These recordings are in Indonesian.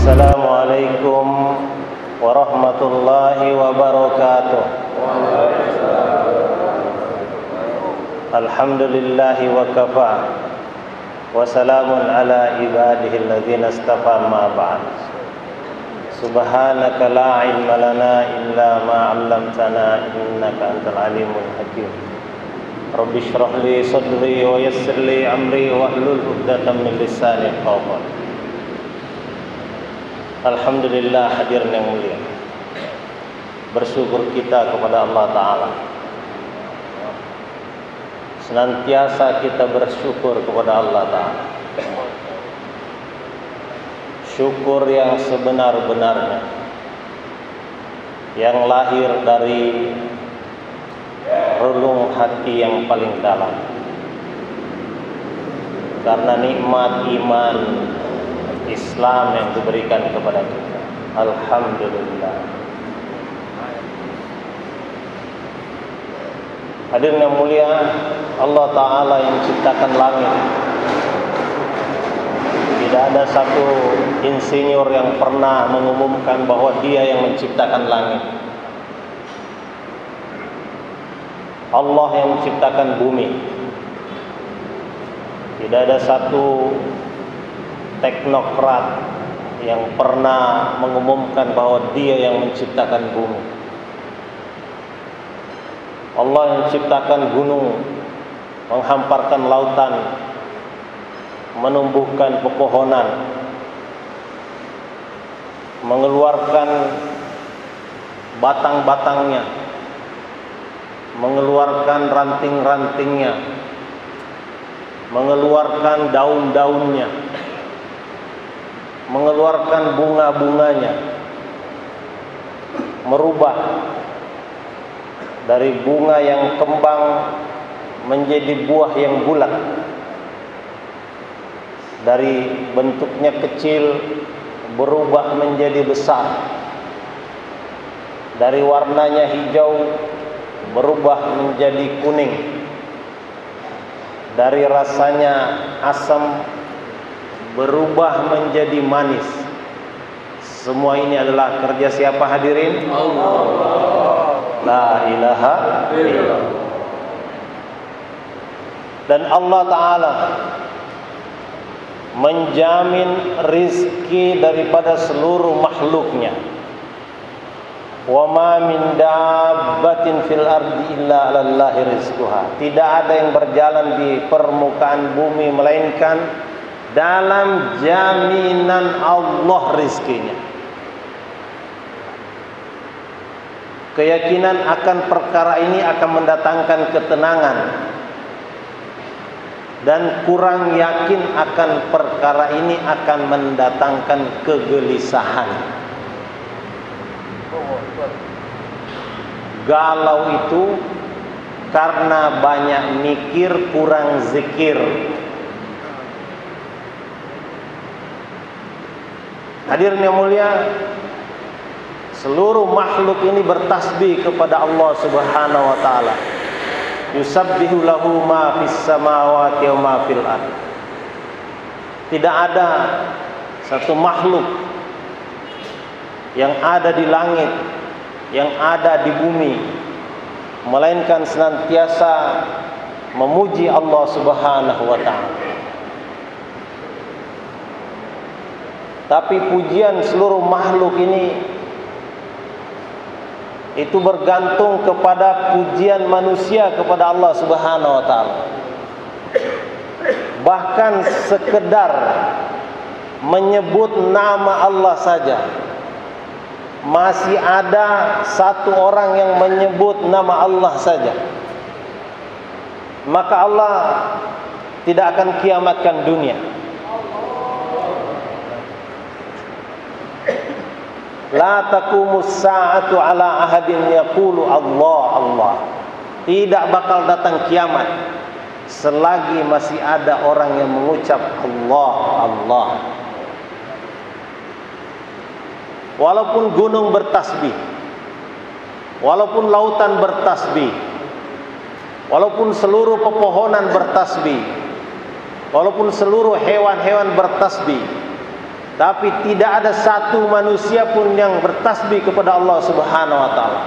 Assalamualaikum warahmatullahi wabarakatuh. Alhamdulillahi wa kafa wa salamun ala ibadihi alladhina istafa ma ba'd. Subhanaka la ilma lana illa ma 'allamtana innaka antal alimul hakim. Rabbi shrah li sadri wa yassir li amri wahlul 'uqdatam min lisani yafqahu qawli. Alhamdulillah, hadirin yang mulia, bersyukur kita kepada Allah Ta'ala. Senantiasa kita bersyukur kepada Allah Ta'ala, syukur yang sebenar-benarnya, yang lahir dari relung hati yang paling dalam, karena nikmat iman Islam yang diberikan kepada kita. Alhamdulillah. Hadirin yang mulia, Allah Ta'ala yang ciptakan langit. Tidak ada satu insinyur yang pernah mengumumkan bahwa dia yang menciptakan langit. Allah yang menciptakan bumi. Tidak ada satu teknokrat yang pernah mengumumkan bahwa dia yang menciptakan bumi. Allah yang menciptakan gunung, menghamparkan lautan, menumbuhkan pepohonan, mengeluarkan batang-batangnya, mengeluarkan ranting-rantingnya, mengeluarkan daun-daunnya, mengeluarkan bunga-bunganya, merubah dari bunga yang kembang menjadi buah yang bulat, dari bentuknya kecil berubah menjadi besar, dari warnanya hijau berubah menjadi kuning, dari rasanya asam berubah menjadi manis. Semua ini adalah kerja siapa, hadirin? Allah. La ilaha illallah. Dan Allah Ta'ala menjamin rizki daripada seluruh makhluknya. Wa ma min dabbatin fil ardi illa 'alallahi rizquha. Tidak ada yang berjalan di permukaan bumi melainkan dalam jaminan Allah rizkinya. Keyakinan akan perkara ini akan mendatangkan ketenangan, dan kurang yakin akan perkara ini akan mendatangkan kegelisahan. Galau itu karena banyak mikir, kurang zikir. Hadirin yang mulia, seluruh makhluk ini bertasbih kepada Allah Subhanahu wa Ta'ala. Yusabbihu lahu ma fis samawati wa ma fil ardh. Tidak ada satu makhluk yang ada di langit, yang ada di bumi, melainkan senantiasa memuji Allah Subhanahu wa Ta'ala. Tapi pujian seluruh makhluk ini itu bergantung kepada pujian manusia kepada Allah Subhanahu wa Ta'ala. Bahkan sekedar menyebut nama Allah saja, masih ada satu orang yang menyebut nama Allah saja, maka Allah tidak akan kiamatkan dunia. La taqumus sa'atu ala ahadin yaqulu Allah Allah. Tidak bakal datang kiamat selagi masih ada orang yang mengucap Allah Allah. Walaupun gunung bertasbih, walaupun lautan bertasbih, walaupun seluruh pepohonan bertasbih, walaupun seluruh hewan-hewan bertasbih, Tapi tidak ada satu manusia pun yang bertasbih kepada Allah Subhanahu wa taala.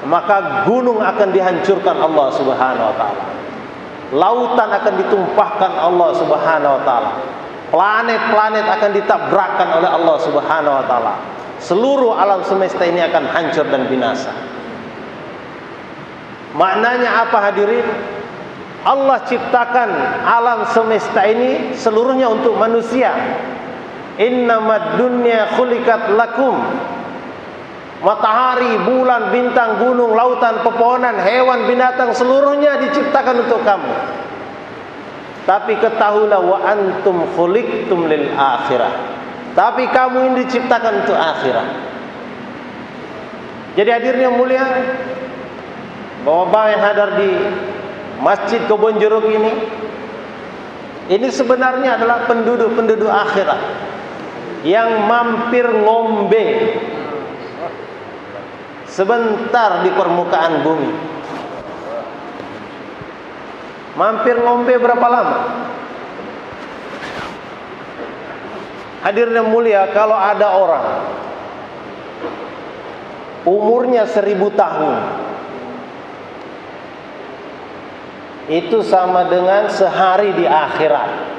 Maka gunung akan dihancurkan Allah Subhanahu wa taala. Lautan akan ditumpahkan Allah Subhanahu wa taala. Planet-planet akan ditabrakkan oleh Allah Subhanahu wa taala. Seluruh alam semesta ini akan hancur dan binasa. Maknanya apa hadirin? Allah ciptakan alam semesta ini seluruhnya untuk manusia. Innamad dunya khuliqat lakum. Matahari, bulan, bintang, gunung, lautan, pepohonan, hewan, binatang seluruhnya diciptakan untuk kamu. Tapi ketahuilah wa antum khuliqtum lil akhirah. Tapi kamu ini diciptakan untuk akhirat. Jadi hadirin yang mulia, Bapak-bapak yang hadir di Masjid Kebon Jeruk ini sebenarnya adalah penduduk-penduduk akhirat yang mampir ngombe sebentar di permukaan bumi. Mampir ngombe berapa lama? Hadirin yang mulia, kalau ada orang umurnya 1000 tahun, itu sama dengan sehari di akhirat.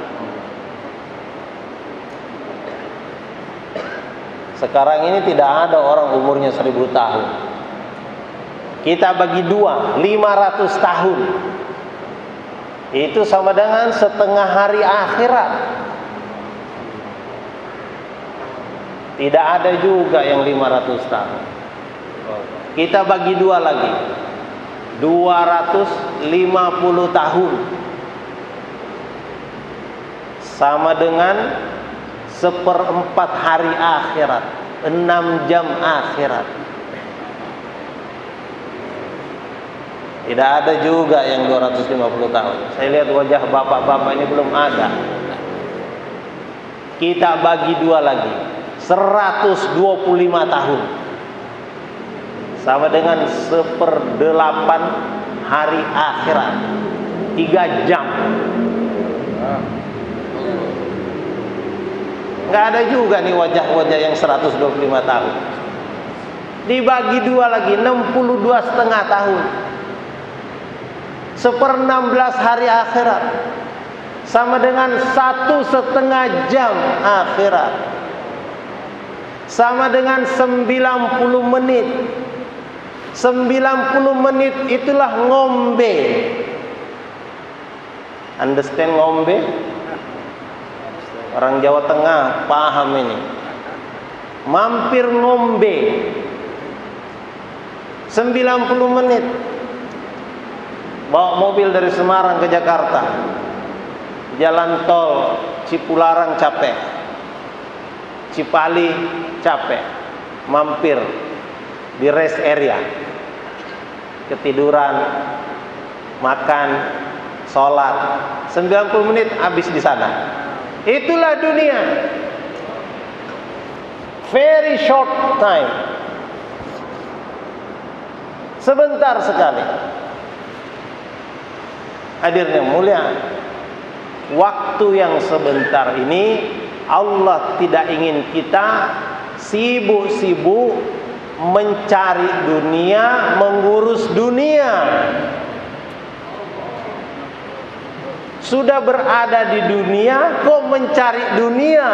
Sekarang ini tidak ada orang umurnya 1000 tahun. Kita bagi 2, 500 tahun. Itu sama dengan setengah hari akhirat. Tidak ada juga yang 500 tahun. Kita bagi 2 lagi, 250 tahun. Sama dengan 1/4 hari akhirat, 6 jam akhirat. Tidak ada juga yang 250 tahun. Saya lihat wajah bapak-bapak ini belum ada. Kita bagi 2 lagi, 125 tahun. Sama dengan 1/8 hari akhirat, 3 jam. Nggak ada juga nih wajah-wajah yang 125 tahun. Dibagi 2 lagi, 62,5 tahun. 1/16 hari akhirat, sama dengan 1,5 jam akhirat. Sama dengan 90 menit. 90 menit itulah ngombe. Understand ngombe? Orang Jawa Tengah paham ini. Mampir ngombe 90 menit. Bawa mobil dari Semarang ke Jakarta, jalan tol Cipularang capek, Cipali capek, mampir di rest area, ketiduran, makan, sholat, 90 menit habis di sana. Itulah dunia. Very short time. Sebentar sekali. Hadirin yang mulia, waktu yang sebentar ini Allah tidak ingin kita sibuk-sibuk mencari dunia, mengurus dunia. Sudah berada di dunia, kok mencari dunia?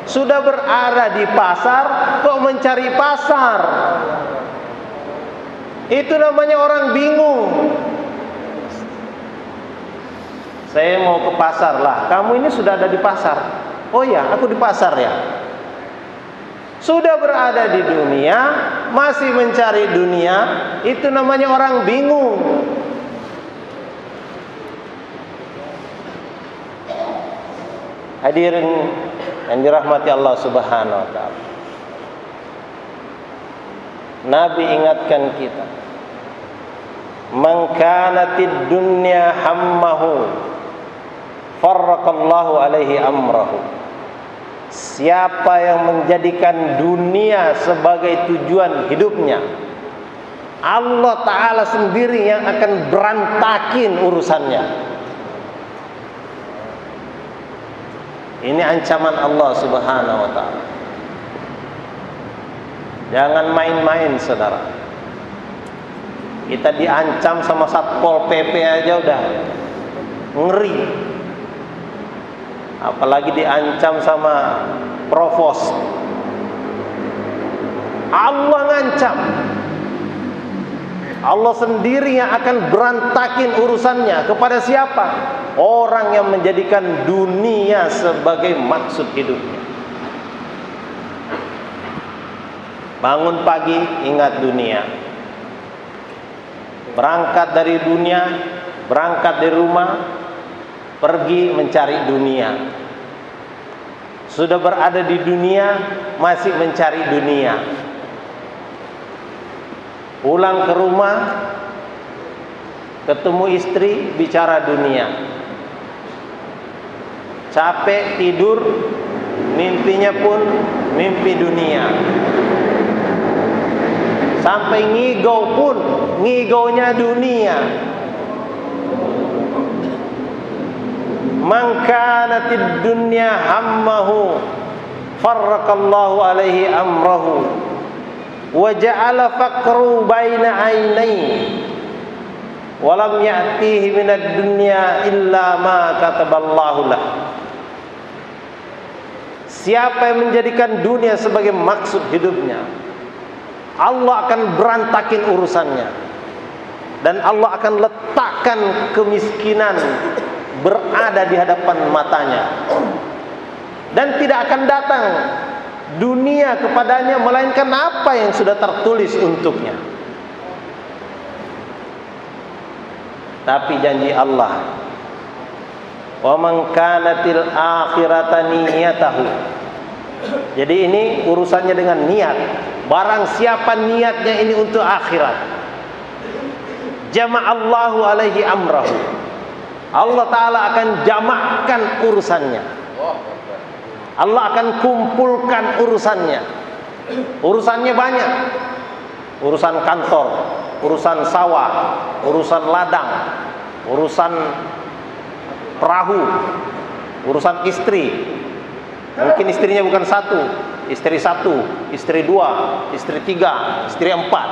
Sudah berada di pasar, kok mencari pasar? Itu namanya orang bingung. Saya mau ke pasar lah. Kamu ini sudah ada di pasar. Oh ya, aku di pasar ya. Sudah berada di dunia, masih mencari dunia. Itu namanya orang bingung. Hadirin yang dirahmati Allah Subhanahu wa taala. Nabi ingatkan kita, man kanatid dunya hammahu farraqallahu alaihi amrahu. Siapa yang menjadikan dunia sebagai tujuan hidupnya, Allah Ta'ala sendiri yang akan berantakin urusannya. Ini ancaman Allah Subhanahu wa taala. Jangan main-main, saudara. Kita diancam sama Satpol PP aja udah ngeri. Apalagi diancam sama provos. Allah ngancam. Allah sendiri yang akan berantakin urusannya. Kepada siapa? Orang yang menjadikan dunia sebagai maksud hidupnya. Bangun pagi, ingat dunia. Berangkat dari dunia, berangkat dari rumah, pergi mencari dunia. Sudah berada di dunia, masih mencari dunia. Pulang ke rumah, ketemu istri, bicara dunia. Capek tidur, mimpinya pun mimpi dunia. Sampai ngigau pun ngigaunya dunia. Man kanatid dunya hammahu farraqallahu alaihi amrahu wa ja'ala faqru baina ainaihi wa lam ya'tihi minad dunya illa ma kataballahu lah. Siapa yang menjadikan dunia sebagai maksud hidupnya, Allah akan berantakin urusannya. Dan Allah akan letakkan kemiskinan berada di hadapan matanya. Dan tidak akan datang dunia kepadanya melainkan apa yang sudah tertulis untuknya. Tapi janji Allah, wa man kanatil akhirata niyatahu. Jadi ini urusannya dengan niat. Barang siapa niatnya ini untuk akhirat, jama'allahu alaihi amrahu. Allah Ta'ala akan jamakkan urusannya. Allah akan kumpulkan urusannya. Urusannya banyak. Urusan kantor, urusan sawah, urusan ladang, urusan perahu, urusan istri. Mungkin istrinya bukan satu, istri satu, istri dua, istri tiga, istri empat.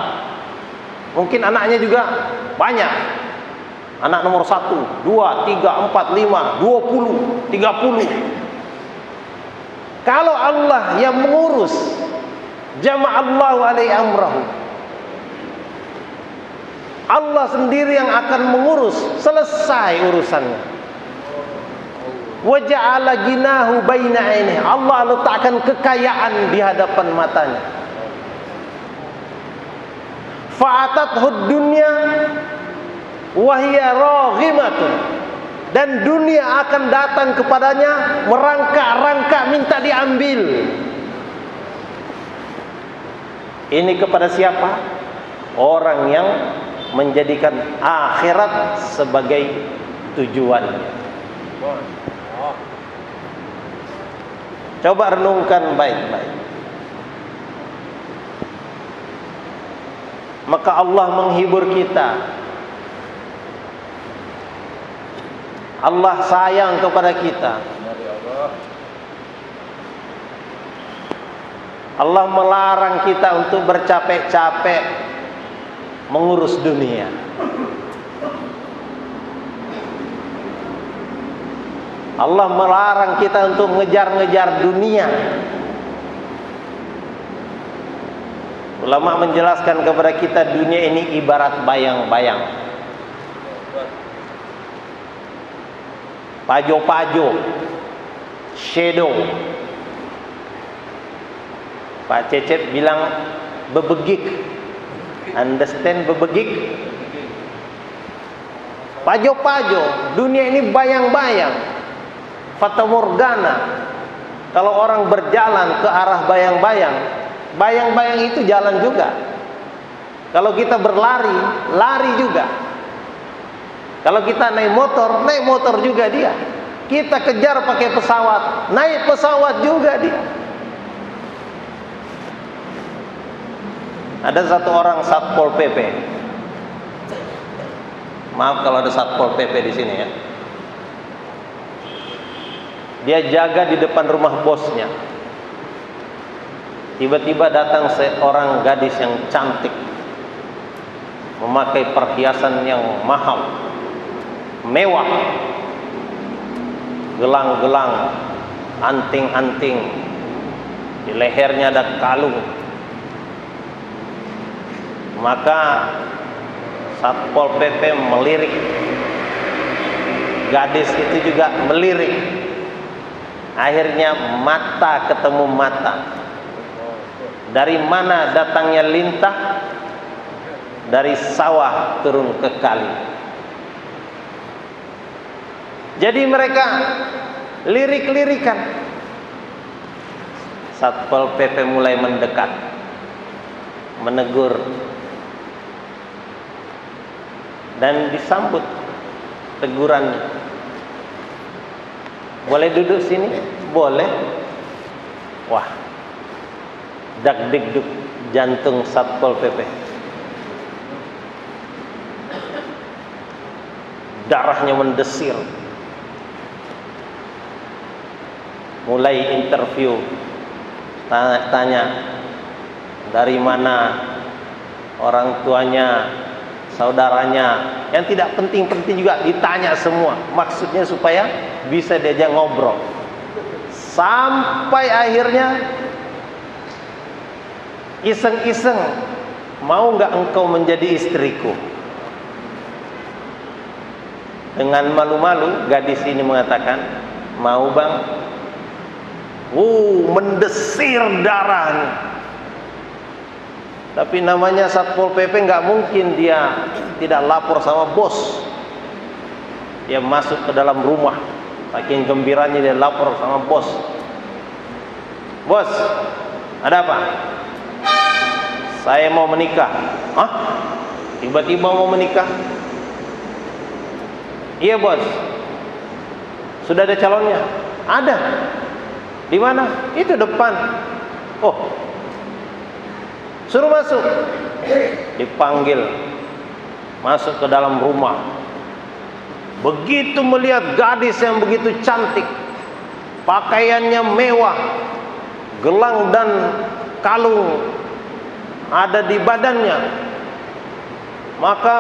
Mungkin anaknya juga banyak. Anak nomor 1, 2, 3, 4, 5, 20, 30. Kalau Allah yang mengurus, jama'allahu alaihi amrahu. Allah sendiri yang akan mengurus, selesai urusannya. Wa ja'ala ginahu baina ainihi. Allah letakkan kekayaan di hadapan matanya. Fa'atathu dunya wahia raghimatun. Dan dunia akan datang kepadanya merangkak-rangkak minta diambil. Ini kepada siapa? Orang yang menjadikan akhirat sebagai tujuannya. Coba renungkan baik-baik. Maka Allah menghibur kita. Allah sayang kepada kita. Allah melarang kita untuk bercapek-capek mengurus dunia. Allah melarang kita untuk ngejar-ngejar dunia. Ulama menjelaskan kepada kita dunia ini ibarat bayang-bayang. Pajo-pajo, shadow. Pak Cecep bilang bebegik. Understand bebegik? Pajo-pajo, dunia ini bayang-bayang. Fata morgana. Kalau orang berjalan ke arah bayang-bayang, bayang-bayang itu jalan juga. Kalau kita berlari, lari juga. Kalau kita naik motor juga dia. Kita kejar pakai pesawat, naik pesawat juga dia. Ada satu orang Satpol PP. Maaf kalau ada Satpol PP di sini ya. Dia jaga di depan rumah bosnya. Tiba-tiba datang seorang gadis yang cantik, memakai perhiasan yang mahal, mewah, gelang-gelang, anting-anting, di lehernya ada kalung. Maka Satpol PP melirik, gadis itu juga melirik. Akhirnya mata ketemu mata. Dari mana datangnya lintah? Dari sawah turun ke kali. Jadi mereka lirik-lirikan. Satpol PP mulai mendekat, menegur, dan disambut tegurannya. Boleh duduk sini? Boleh. Wah, dak dikduk jantung Satpol PP. Darahnya mendesir. Mulai interview, tanya dari mana orang tuanya, saudaranya, yang tidak penting-penting juga ditanya semua. Maksudnya supaya bisa diajak ngobrol. Sampai akhirnya iseng-iseng, mau nggak engkau menjadi istriku? Dengan malu-malu gadis ini mengatakan, mau bang. Mendesir darahnya. Tapi namanya Satpol PP nggak mungkin dia tidak lapor sama bos. Dia masuk ke dalam rumah, saking gembiranya dia lapor sama bos. Bos, ada apa? Saya mau menikah. Hah? Tiba-tiba mau menikah? Iya bos. Sudah ada calonnya? Ada. Di mana? Itu depan. Oh, suruh masuk. Dipanggil, masuk ke dalam rumah. Begitu melihat gadis yang begitu cantik, pakaiannya mewah, gelang dan kalung ada di badannya, maka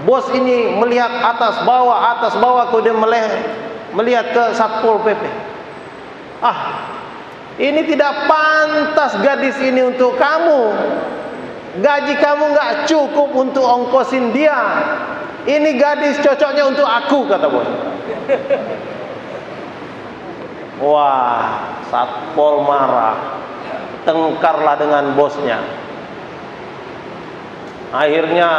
bos ini melihat atas bawah, kemudian melihat ke Satpol PP. Ini tidak pantas gadis ini untuk kamu. Gaji kamu nggak cukup untuk ongkosin dia. Ini gadis cocoknya untuk aku, kata bos. Wah, Satpol marah, tengkarlah dengan bosnya. Akhirnya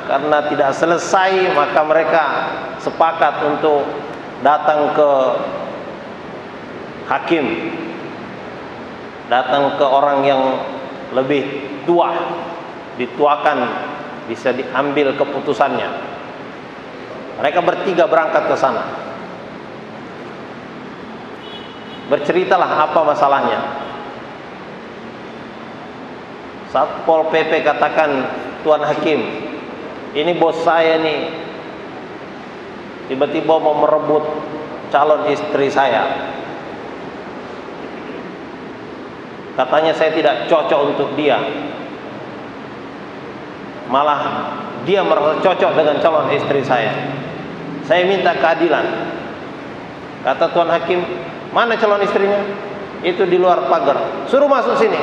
karena tidak selesai, maka mereka sepakat untuk datang ke hakim, datang ke orang yang lebih tua, dituakan, bisa diambil keputusannya. Mereka bertiga berangkat ke sana. Berceritalah apa masalahnya. Satpol PP katakan, Tuan Hakim, ini bos saya nih tiba-tiba mau merebut calon istri saya. Katanya saya tidak cocok untuk dia. Malah dia merasa cocok dengan calon istri saya. Saya minta keadilan. Kata Tuan Hakim, mana calon istrinya? Itu di luar pagar. Suruh masuk sini.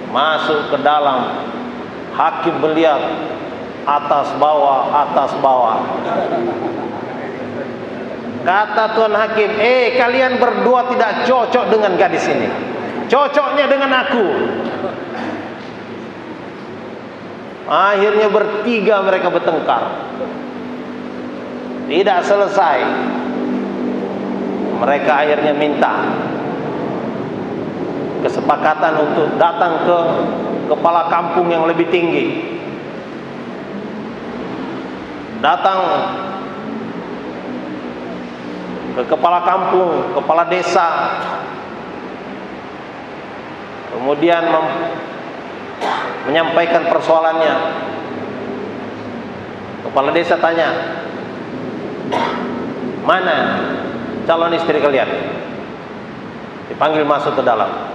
Masuk ke dalam. Hakim melihat atas bawah, atas bawah. Kata Tuan Hakim, kalian berdua tidak cocok dengan gadis ini. Cocoknya dengan aku. Akhirnya bertiga mereka bertengkar. Tidak selesai. Mereka akhirnya minta kesepakatan untuk datang ke kepala kampung yang lebih tinggi. Datang ke kepala kampung, kepala desa. Kemudian menyampaikan persoalannya. Kepala desa tanya, mana calon istri kalian. Dipanggil masuk ke dalam.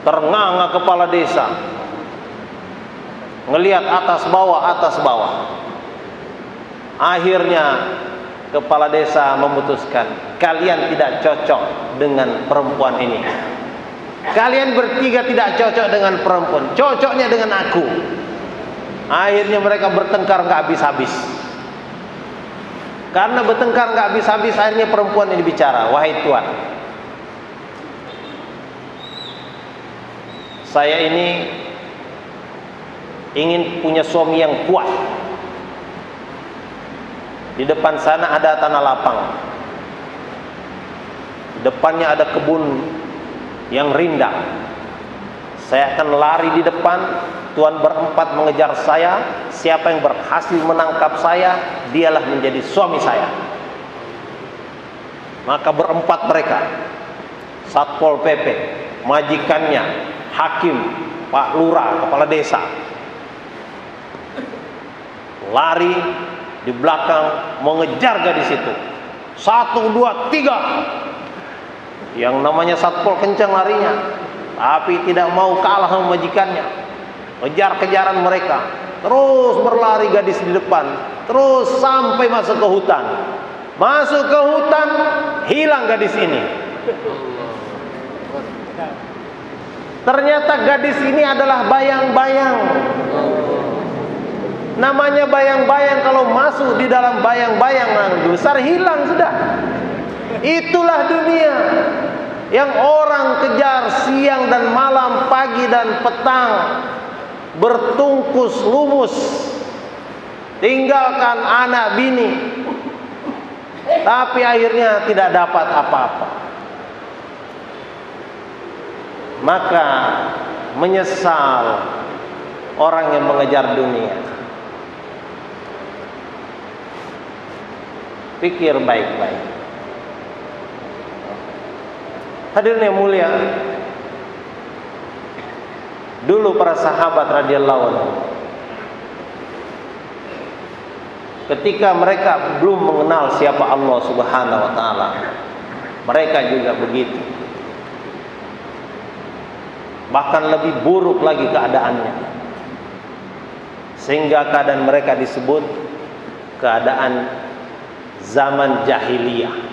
Ternganga kepala desa, ngelihat atas bawah. Akhirnya kepala desa memutuskan, kalian tidak cocok dengan perempuan ini. Kalian bertiga tidak cocok dengan perempuan, cocoknya dengan aku. Akhirnya mereka bertengkar nggak habis-habis. Karena bertengkar nggak habis-habis, akhirnya perempuan ini bicara, wahai Tuan, saya ini ingin punya suami yang kuat. Di depan sana ada tanah lapang, depannya ada kebun yang rindang. Saya akan lari di depan, Tuan berempat mengejar saya. Siapa yang berhasil menangkap saya, dialah menjadi suami saya. Maka berempat mereka, Satpol PP, majikannya, hakim, Pak Lurah, kepala desa, lari di belakang mengejar gadis itu. 1, 2, 3. Yang namanya Satpol kencang larinya, tapi tidak mau kalah sama majikannya. Kejar-kejaran mereka, terus berlari gadis di depan, terus sampai masuk ke hutan. Masuk ke hutan, hilang gadis ini. Ternyata gadis ini adalah bayang-bayang. Namanya bayang-bayang, kalau masuk di dalam bayang-bayang besar, hilang sudah. Itulah dunia yang orang kejar siang dan malam, pagi dan petang, bertungkus lumus, tinggalkan anak bini, tapi akhirnya tidak dapat apa-apa. Maka menyesal orang yang mengejar dunia. Pikir baik-baik. Hadirin yang mulia, dulu para sahabat radhiyallahu anhu, ketika mereka belum mengenal siapa Allah Subhanahu wa taala, mereka juga begitu. Bahkan lebih buruk lagi keadaannya. Sehingga keadaan mereka disebut keadaan zaman jahiliyah.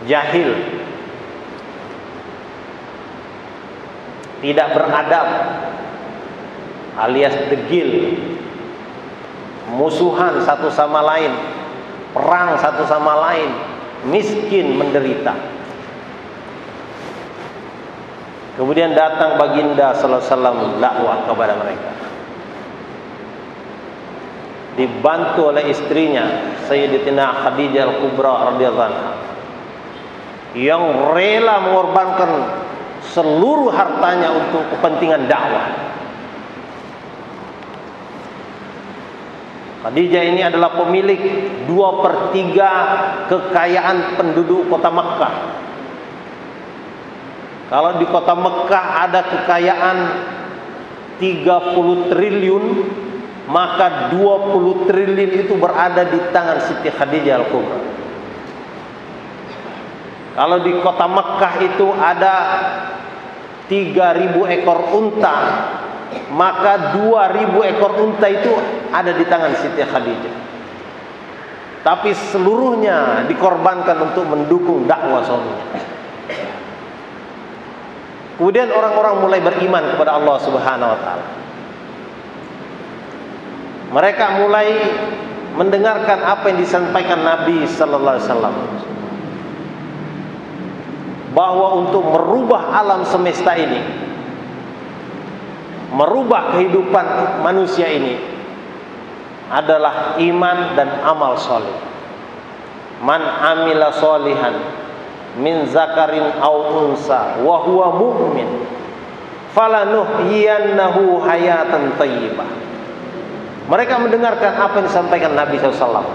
Jahil, tidak beradab, alias degil, musuhan satu sama lain, perang satu sama lain, miskin menderita. Kemudian datang baginda sallallahu alaihi wasallam dakwah kepada mereka, dibantu oleh istrinya Sayyidatina Khadijah Al-Kubra radhiyallahu anha, yang rela mengorbankan seluruh hartanya untuk kepentingan dakwah. Khadijah ini adalah pemilik 2/3 kekayaan penduduk kota Mekkah. Kalau di kota Mekkah ada kekayaan 30 triliun, maka 20 triliun itu berada di tangan Siti Khadijah Al-Kubra. Kalau di kota Mekkah itu ada 3.000 ekor unta, maka 2.000 ekor unta itu ada di tangan Siti Khadijah. Tapi seluruhnya dikorbankan untuk mendukung dakwah suaminya. Kemudian orang-orang mulai beriman kepada Allah Subhanahu wa taala. Mereka mulai mendengarkan apa yang disampaikan Nabi sallallahu alaihi wasallam, bahwa untuk merubah alam semesta ini, merubah kehidupan manusia ini, adalah iman dan amal soleh. Man amila solihan min zakarin aw unsa wa huwa mu'min falanuhyiyannahu hayatan thayyibah. Mereka mendengarkan apa yang disampaikan Nabi SAW,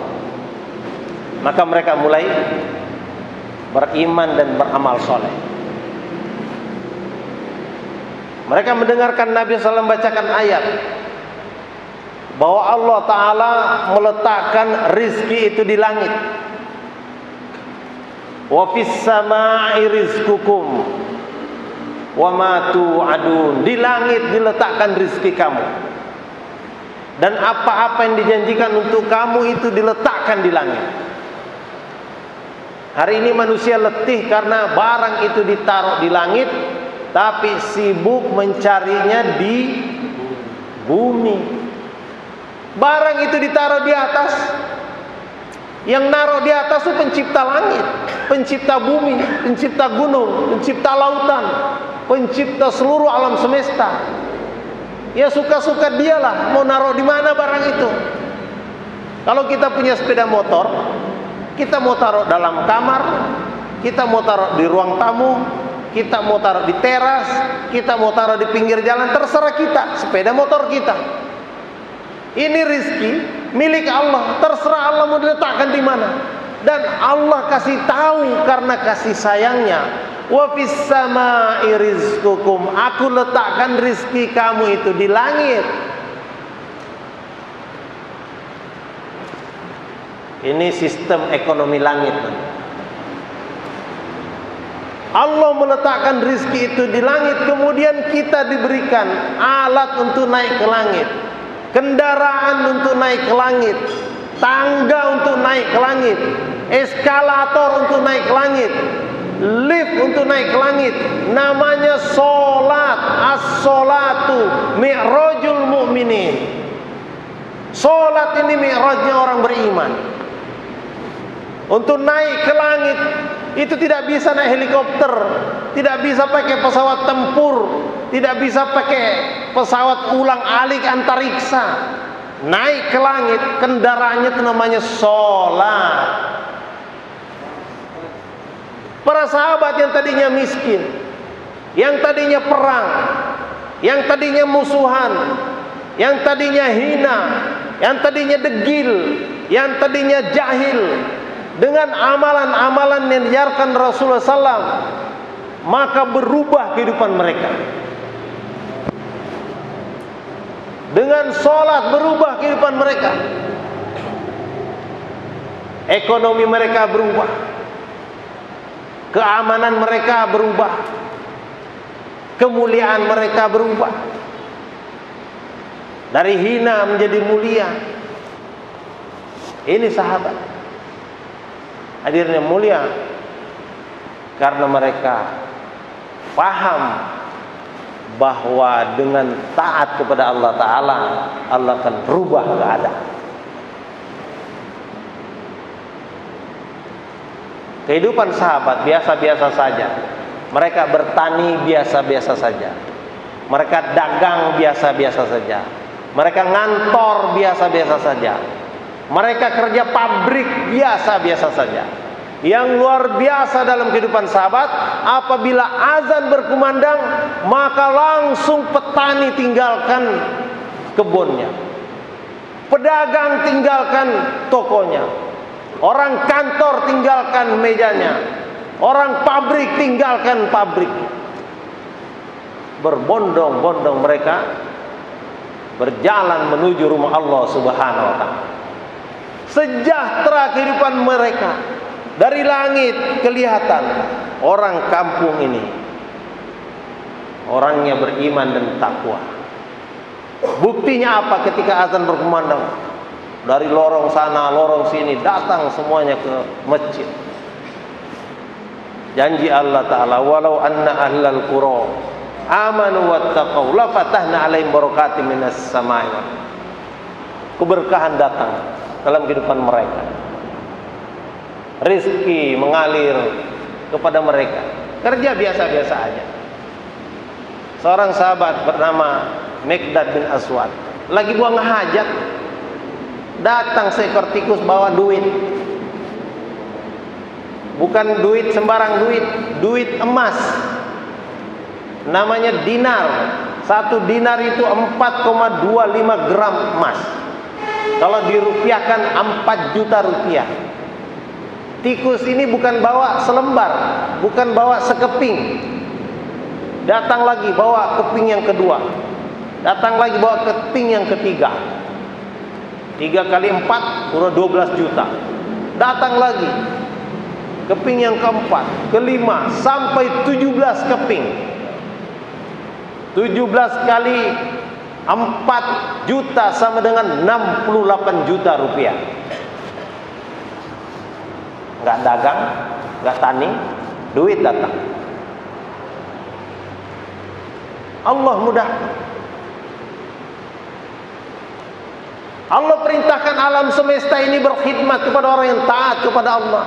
maka mereka mulai beriman dan beramal soleh. Mereka mendengarkan Nabi SAW bacakan ayat bahwa Allah Ta'ala meletakkan rizki itu di langit. Wa fis samaa'i rizqukum wa ma tu'adun. Di langit diletakkan rizki kamu, dan apa-apa yang dijanjikan untuk kamu itu diletakkan di langit. Hari ini manusia letih karena barang itu ditaruh di langit, tapi sibuk mencarinya di bumi. Barang itu ditaruh di atas. Yang naruh di atas itu pencipta langit, pencipta bumi, pencipta gunung, pencipta lautan, pencipta seluruh alam semesta. Ya suka-suka dialah mau naruh di mana barang itu. Kalau kita punya sepeda motor, kita mau taruh dalam kamar, kita mau taruh di ruang tamu, kita mau taruh di teras, kita mau taruh di pinggir jalan, terserah kita, sepeda motor kita. Ini rizki milik Allah, terserah Allah mau diletakkan di mana. Dan Allah kasih tahu karena kasih sayangnya. Wa fis samaa'i rizqukum, aku letakkan rizki kamu itu di langit. Ini sistem ekonomi langit. Allah meletakkan rizki itu di langit, kemudian kita diberikan alat untuk naik ke langit, kendaraan untuk naik ke langit, tangga untuk naik ke langit, eskalator untuk naik ke langit, lift untuk naik ke langit. Namanya sholat. As-sholatu mi'rajul mu'minin. Sholat ini mi'rajnya orang beriman. Untuk naik ke langit itu tidak bisa naik helikopter, tidak bisa pakai pesawat tempur, tidak bisa pakai pesawat ulang-alik antariksa. Naik ke langit kendaraannya itu namanya sholat. Para sahabat yang tadinya miskin, yang tadinya perang, yang tadinya musuhan, yang tadinya hina, yang tadinya degil, yang tadinya jahil, dengan amalan-amalan yang diajarkan Rasulullah SAW, maka berubah kehidupan mereka. Dengan sholat berubah kehidupan mereka. Ekonomi mereka berubah, keamanan mereka berubah, kemuliaan mereka berubah. Dari hina menjadi mulia. Ini sahabat. Hadirnya mulia karena mereka paham bahwa dengan taat kepada Allah Ta'ala, Allah akan rubah keadaan. Kehidupan sahabat biasa-biasa saja. Mereka bertani biasa-biasa saja. Mereka dagang biasa-biasa saja. Mereka ngantor biasa-biasa saja. Mereka kerja pabrik biasa-biasa saja. Yang luar biasa dalam kehidupan sahabat, apabila azan berkumandang, maka langsung petani tinggalkan kebunnya, pedagang tinggalkan tokonya, orang kantor tinggalkan mejanya, orang pabrik tinggalkan pabrik. Berbondong-bondong mereka berjalan menuju rumah Allah Subhanahu wa Ta'ala. Sejahtera kehidupan mereka. Dari langit kelihatan orang kampung ini orangnya beriman dan takwa. Buktinya apa? Ketika azan berkumandang, dari lorong sana, lorong sini datang semuanya ke masjid. Janji Allah Ta'ala, walau anna ahlal qura amanu wattaqau la fatahna alaihim barakatim minas samai. Keberkahan datang dalam kehidupan mereka. Rizki mengalir kepada mereka. Kerja biasa-biasa aja. Seorang sahabat bernama Miqdad bin Aswad lagi buang hajat, datang seekor tikus bawa duit. Bukan duit sembarang duit, duit emas. Namanya dinar. Satu dinar itu 4,25 gram emas. Kalau dirupiahkan 4 juta rupiah. Tikus ini bukan bawa selembar, bukan bawa sekeping. Datang lagi bawa keping yang kedua. Datang lagi bawa keping yang ketiga. 3 kali 4 sudah 12 juta. Datang lagi. keping yang keempat, kelima, sampai 17 keping. 17 kali 4 juta sama dengan 68 juta rupiah. Nggak dagang, nggak tani, duit datang. Allah mudah. Allah perintahkan alam semesta ini berkhidmat kepada orang yang taat kepada Allah.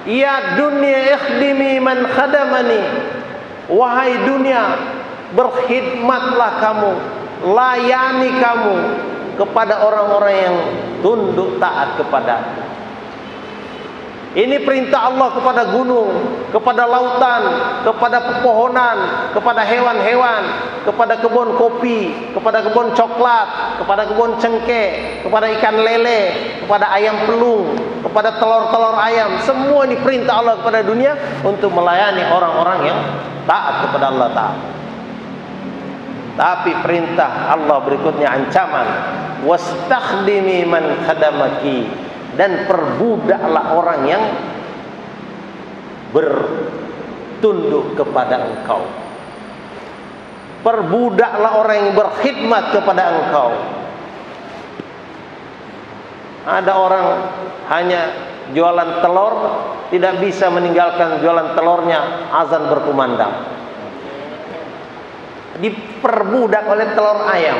Ya dunia ikhdimi man khadamani. Wahai dunia, berkhidmatlah kamu, layani kamu kepada orang-orang yang tunduk taat kepada. Ini perintah Allah kepada gunung, kepada lautan, kepada pepohonan, kepada hewan-hewan, kepada kebun kopi, kepada kebun coklat, kepada kebun cengkeh, kepada ikan lele, kepada ayam pelung, kepada telur-telur ayam. Semua ini perintah Allah kepada dunia untuk melayani orang-orang yang taat kepada Allah Ta'ala. Tapi perintah Allah berikutnya ancaman, wastakhdimi man khadamaki, dan perbudaklah orang yang bertunduk kepada engkau. Perbudaklah orang yang berkhidmat kepada engkau. Ada orang hanya jualan telur, tidak bisa meninggalkan jualan telurnya, azan berkumandang. Diperbudak oleh telur ayam.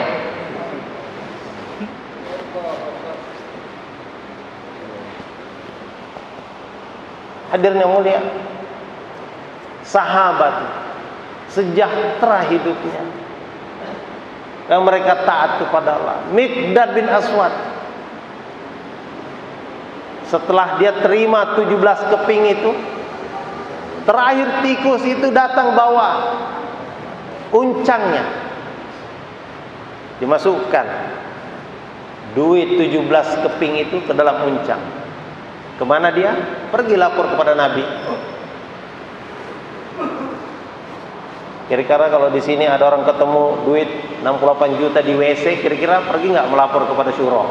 Hadirnya mulia, sahabat sejahtera hidupnya dan mereka taat kepada Allah. Miqdad bin Aswad, setelah dia terima 17 keping itu, terakhir tikus itu datang bawa uncangnya, dimasukkan duit 17 keping itu ke dalam uncang. Kemana dia? Pergi lapor kepada Nabi. Kira-kira kalau di sini ada orang ketemu duit 68 juta di WC, kira-kira pergi nggak melapor kepada Syuro?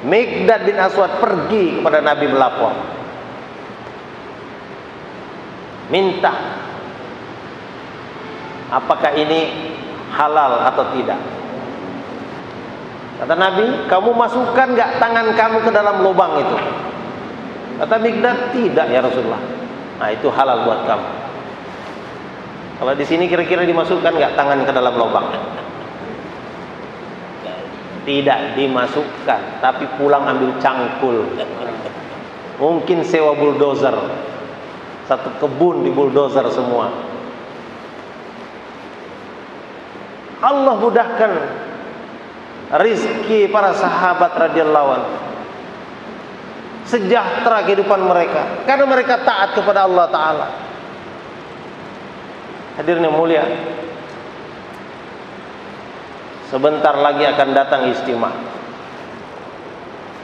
Miqdad bin Aswad pergi kepada Nabi melapor, minta apakah ini halal atau tidak. Kata Nabi, kamu masukkan nggak tangan kamu ke dalam lubang itu? Kata Miqdad, tidak ya Rasulullah. Nah, itu halal buat kamu. Kalau di sini kira-kira dimasukkan nggak tangan ke dalam lubang? Tidak dimasukkan, tapi pulang ambil cangkul. Mungkin sewa bulldozer, satu kebun di bulldozer semua. Allah mudahkan rizki para sahabat radhiyallahu anhu, sejahtera kehidupan mereka karena mereka taat kepada Allah Ta'ala. Hadirnya mulia, sebentar lagi akan datang istimewa.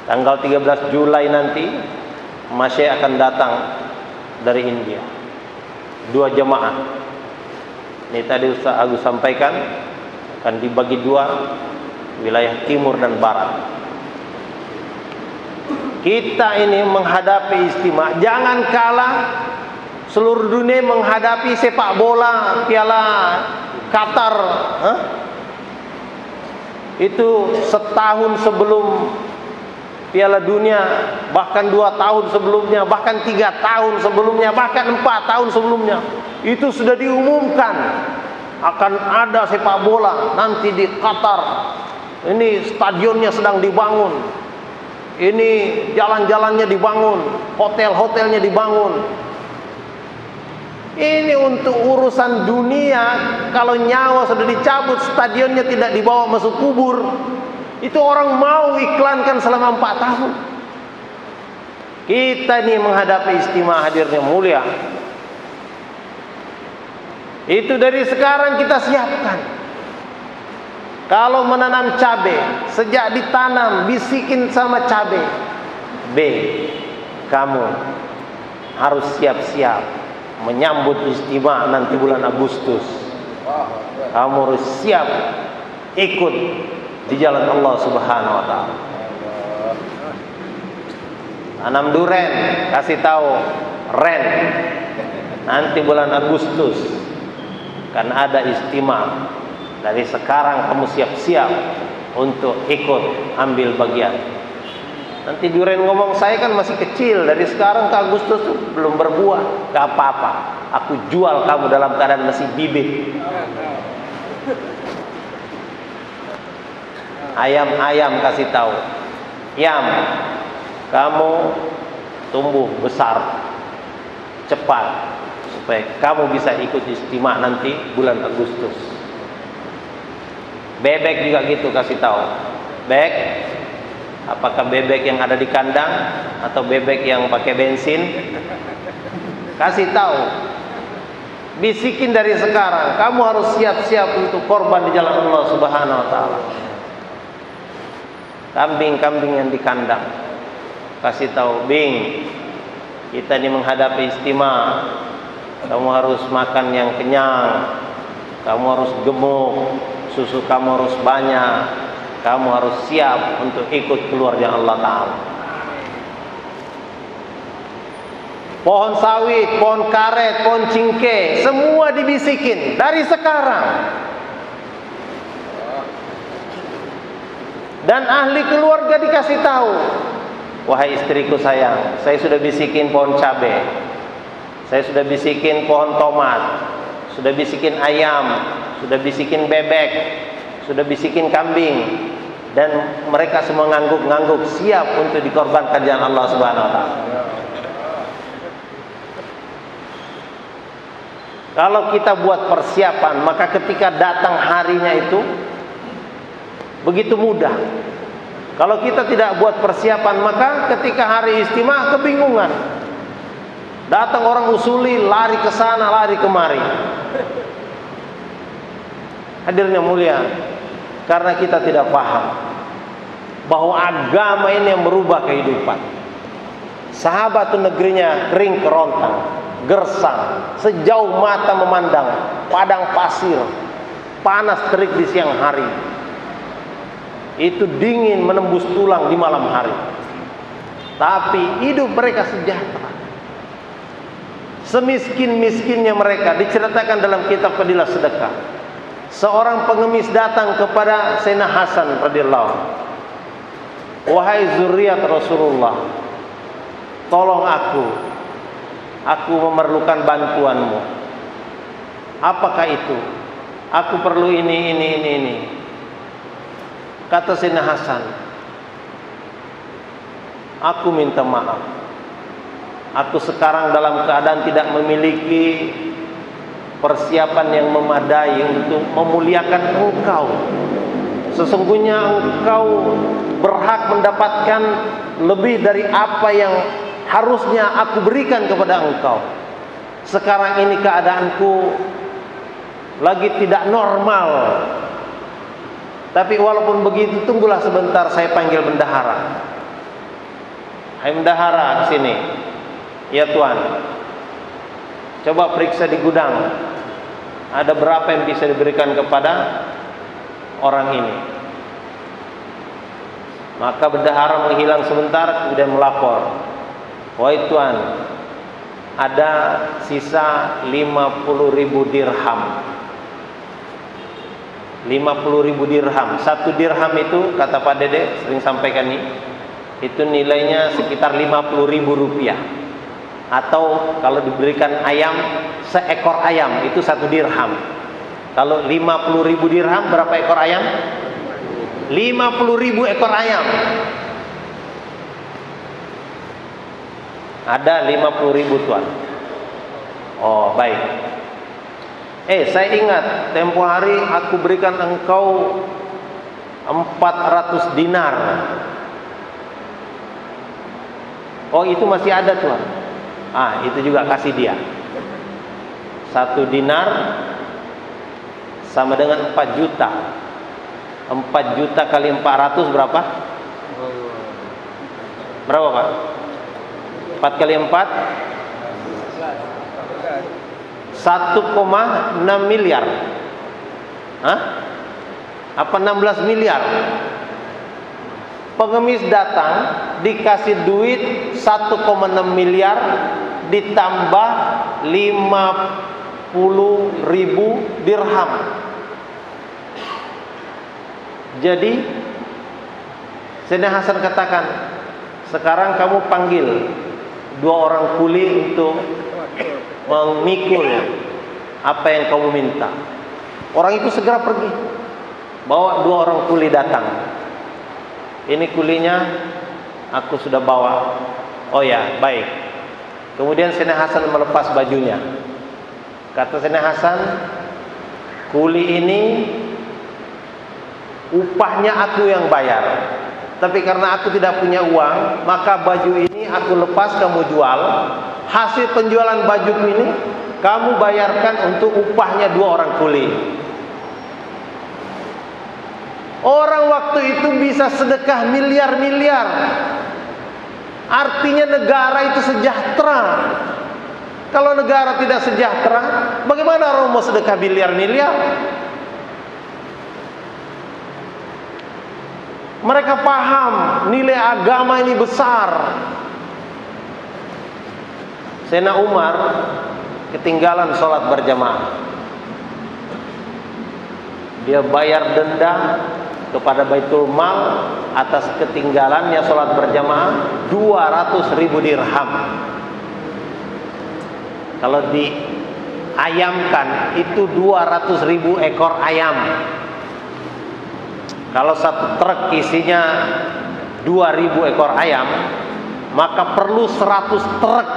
Tanggal 13 Julai nanti Masya akan datang dari India, 2 jemaah. Ini tadi Ustaz Agus sampaikan akan dibagi 2, wilayah timur dan barat. Kita ini menghadapi istimewa, jangan kalah seluruh dunia menghadapi sepak bola Piala Qatar. Itu setahun sebelum Piala Dunia, bahkan 2 tahun sebelumnya, bahkan 3 tahun sebelumnya, bahkan 4 tahun sebelumnya, itu sudah diumumkan akan ada sepak bola nanti di Qatar. Ini stadionnya sedang dibangun, ini jalan-jalannya dibangun, hotel-hotelnya dibangun. Ini untuk urusan dunia. Kalau nyawa sudah dicabut, stadionnya tidak dibawa masuk kubur, itu orang mau iklankan selama 4 tahun. Kita ini menghadapi istimewa hadirnya mulia. Itu dari sekarang kita siapkan. Kalau menanam cabai, sejak ditanam bisikin sama cabai, B, kamu harus siap-siap menyambut istimewa nanti bulan Agustus. Kamu harus siap ikut di jalan Allah Subhanahu wa Ta'ala. Tanam duren, kasih tahu Ren, nanti bulan Agustus kan ada istimewa. Dari sekarang kamu siap-siap untuk ikut ambil bagian. Nanti duren ngomong, saya kan masih kecil, dari sekarang ke Agustus belum berbuah, gak apa-apa, aku jual kamu dalam keadaan masih bibit. Ayam-ayam kasih tahu, Yam, kamu tumbuh besar cepat supaya kamu bisa ikut istimewa nanti bulan Agustus. Bebek juga gitu, kasih tahu, Bek, apakah bebek yang ada di kandang atau bebek yang pakai bensin? Kasih tahu, bisikin dari sekarang, kamu harus siap-siap untuk korban di jalan Allah Subhanahu wa taala. Kambing-kambing yang di kandang, kasih tahu, Bing, kita ini menghadapi istimewa, kamu harus makan yang kenyang, kamu harus gemuk, susu kamu harus banyak, kamu harus siap untuk ikut keluarga Allah Ta'ala. Pohon sawit, pohon karet, pohon cingke, semua dibisikin dari sekarang. Dan ahli keluarga dikasih tahu, wahai istriku sayang, saya sudah bisikin pohon cabai, saya sudah bisikin pohon tomat, sudah bisikin ayam, sudah bisikin bebek, sudah bisikin kambing, dan mereka semua ngangguk-ngangguk siap untuk dikorbankan jalan Allah Subhanahu wa taala. Kalau kita buat persiapan, maka ketika datang harinya itu begitu mudah. Kalau kita tidak buat persiapan, maka ketika hari istimewa kebingungan. Datang orang usuli, lari ke sana, lari kemari. Hadirnya mulia, karena kita tidak paham bahwa agama ini yang merubah kehidupan. Sahabat itu negerinya kering kerontang, gersang, sejauh mata memandang, padang pasir, panas terik di siang hari, itu dingin menembus tulang di malam hari. Tapi hidup mereka sejahtera. Semiskin-miskinnya mereka, diceritakan dalam kitab Fadilah Sedekah. Seorang pengemis datang kepada Sayyidina Hasan radhiyallahu anhu. Wahai zuriat Rasulullah, tolong aku memerlukan bantuanmu. Apakah itu? Aku perlu ini. Kata Sayyidina Hasan, aku minta maaf, aku sekarang dalam keadaan tidak memiliki persiapan yang memadai untuk memuliakan engkau. Sesungguhnya engkau berhak mendapatkan lebih dari apa yang harusnya aku berikan kepada engkau. Sekarang ini keadaanku lagi tidak normal. Tapi walaupun begitu, tunggulah sebentar, saya panggil bendahara. Hai bendahara, sini. Ya Tuan, coba periksa di gudang, ada berapa yang bisa diberikan kepada orang ini. Maka bendahara menghilang sebentar, kemudian melapor, wahai Tuan, ada sisa 50.000 dirham. 50.000 dirham. Satu dirham itu, kata Pak Dede sering sampaikan ini, itu nilainya sekitar 50.000 rupiah. Atau kalau diberikan ayam, seekor ayam itu satu dirham. Kalau 50.000 dirham, berapa ekor ayam? 50.000 ekor ayam. Ada 50.000 Tuan. Oh baik. Saya ingat tempo hari aku berikan engkau 400 dinar. Oh itu masih ada Tuan. Itu juga kasih dia. 1 dinar sama dengan 4 juta. 4 juta kali 400 berapa? Berapa Pak? 4 kali 4 1,6 miliar. Apa 16 miliar? Pengemis datang dikasih duit 1,6 miliar ditambah 50.000 dirham. Jadi Sayyidina Hasan katakan, sekarang kamu panggil 2 orang kuli untuk memikul apa yang kamu minta. Orang itu segera pergi, bawa 2 orang kuli datang. Ini kulinya aku sudah bawa. Oh ya, baik. Kemudian Sayyidina Hasan melepas bajunya. Kata Sayyidina Hasan, kuli ini upahnya aku yang bayar. Tapi karena aku tidak punya uang, maka baju ini aku lepas, kamu jual. Hasil penjualan bajuku ini kamu bayarkan untuk upahnya 2 orang kuli. Orang waktu itu bisa sedekah miliar-miliar. Artinya negara itu sejahtera. Kalau negara tidak sejahtera, bagaimana orang mau sedekah miliar-miliar? Mereka paham nilai agama ini besar. Sayyidina Umar ketinggalan sholat berjamaah. Dia bayar denda kepada Baitul Mal atas ketinggalannya sholat berjamaah 200.000 dirham. Kalau diayamkan itu 200.000 ekor ayam. Kalau satu truk isinya 2.000 ekor ayam, maka perlu 100 truk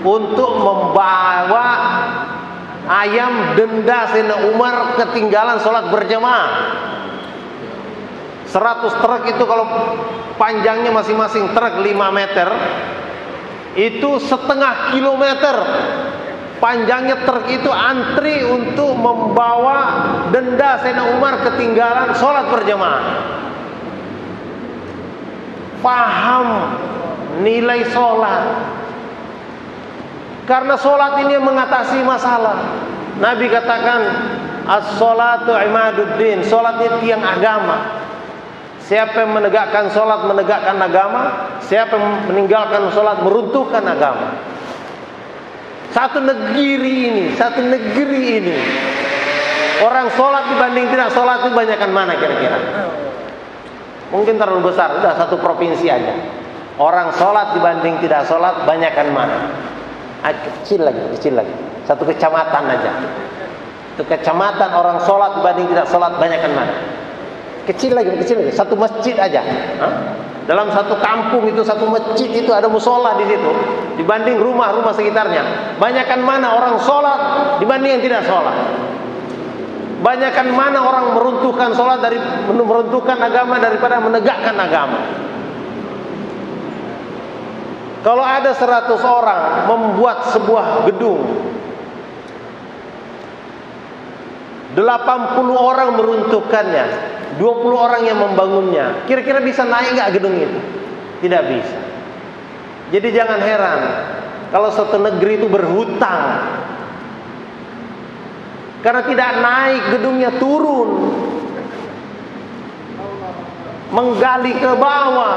untuk membawa ayam denda Sayyidina Umar ketinggalan sholat berjamaah. 100 truk itu kalau panjangnya masing-masing truk 5 meter, itu setengah kilometer panjangnya truk itu antri untuk membawa denda Sayyidina Umar ketinggalan sholat berjamaah. Paham nilai sholat, karena sholat ini mengatasi masalah. Nabi katakan, as-sholatu imaduddin, sholat itu tiang agama. Siapa yang menegakkan sholat menegakkan agama, siapa yang meninggalkan sholat meruntuhkan agama. Satu negeri ini orang sholat dibanding tidak sholat itu banyakan mana kira-kira? Mungkin terlalu besar, udah satu provinsi aja. Orang sholat dibanding tidak sholat banyakan mana? Kecil lagi, satu kecamatan aja. Itu kecamatan orang sholat dibanding tidak sholat banyakan mana? Kecil lagi, satu masjid aja. Dalam satu kampung itu, satu masjid itu ada musola di situ, dibanding rumah-rumah sekitarnya. Banyakan mana orang sholat dibanding yang tidak sholat? Banyakan mana orang meruntuhkan sholat dari meruntuhkan agama daripada menegakkan agama? Kalau ada 100 orang membuat sebuah gedung, 80 orang meruntuhkannya, 20 orang yang membangunnya, kira-kira bisa naik nggak gedung itu? Tidak bisa. Jadi jangan heran kalau suatu negeri itu berhutang, karena tidak naik gedungnya, turun, menggali ke bawah.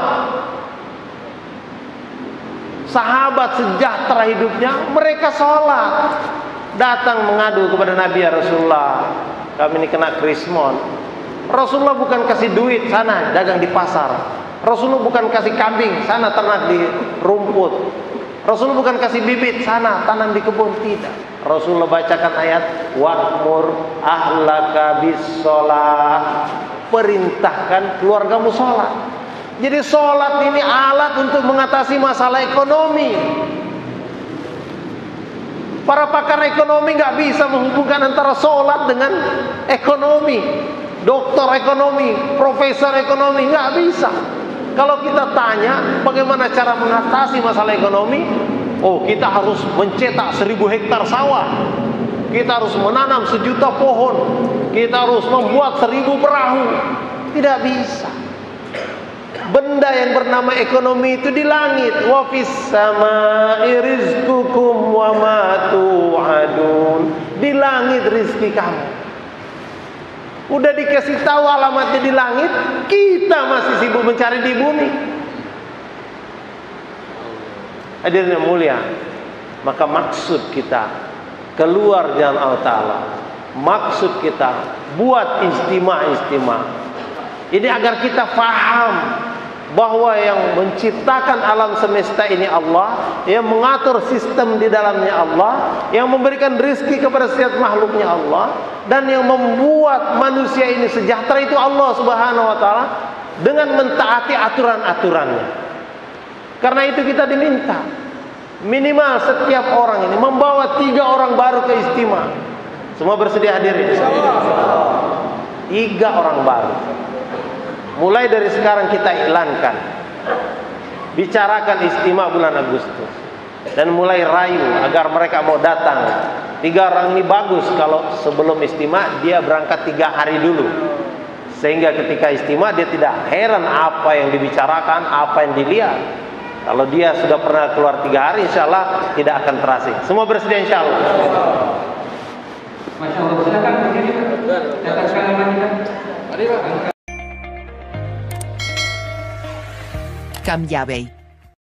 Sahabat sejahtera hidupnya, mereka sholat, datang mengadu kepada Nabi, ya Rasulullah, kami ini kena krismon. Rasulullah bukan kasih duit, sana dagang di pasar. Rasulullah bukan kasih kambing, sana ternak di rumput. Rasulullah bukan kasih bibit, sana tanam di kebun. Tidak. Rasulullah bacakan ayat wa'mur ahlaka bis-sholat, perintahkan keluargamu sholat. Jadi sholat ini alat untuk mengatasi masalah ekonomi. Para pakar ekonomi nggak bisa menghubungkan antara sholat dengan ekonomi. Dokter ekonomi, profesor ekonomi nggak bisa. Kalau kita tanya bagaimana cara mengatasi masalah ekonomi, oh kita harus mencetak 1000 hektar sawah, kita harus menanam 1 juta pohon, kita harus membuat 1000 perahu. Tidak bisa. Benda yang bernama ekonomi itu di langit. Wa fis samaa'i rizqukum wa ma tu'adun. Di langit rizki kamu. Udah dikasih tahu alamatnya di langit, kita masih sibuk mencari di bumi. Hadirin yang mulia, maka maksud kita keluar jalan Allah Ta'ala, maksud kita buat istimewa. Ini agar kita faham bahwa yang menciptakan alam semesta ini Allah, yang mengatur sistem di dalamnya Allah, yang memberikan rezeki kepada setiap makhluknya Allah, dan yang membuat manusia ini sejahtera itu Allah Subhanahu wa Ta'ala dengan mentaati aturan-aturannya. Karena itu kita diminta minimal setiap orang ini membawa 3 orang baru ke istimewa. Semua bersedia hadir? 3 orang baru. Mulai dari sekarang kita iklankan, bicarakan istimewa bulan Agustus, dan mulai rayu agar mereka mau datang. 3 orang ini bagus kalau sebelum istimewa dia berangkat 3 hari dulu, sehingga ketika istimewa dia tidak heran apa yang dibicarakan, apa yang dilihat. Kalau dia sudah pernah keluar 3 hari, insya Allah tidak akan terasing. Semua bersedia insya Allah. Masya Allah, silakan berdiri Pak. Catatkan nama kita. Mari Pak. Cambiabei.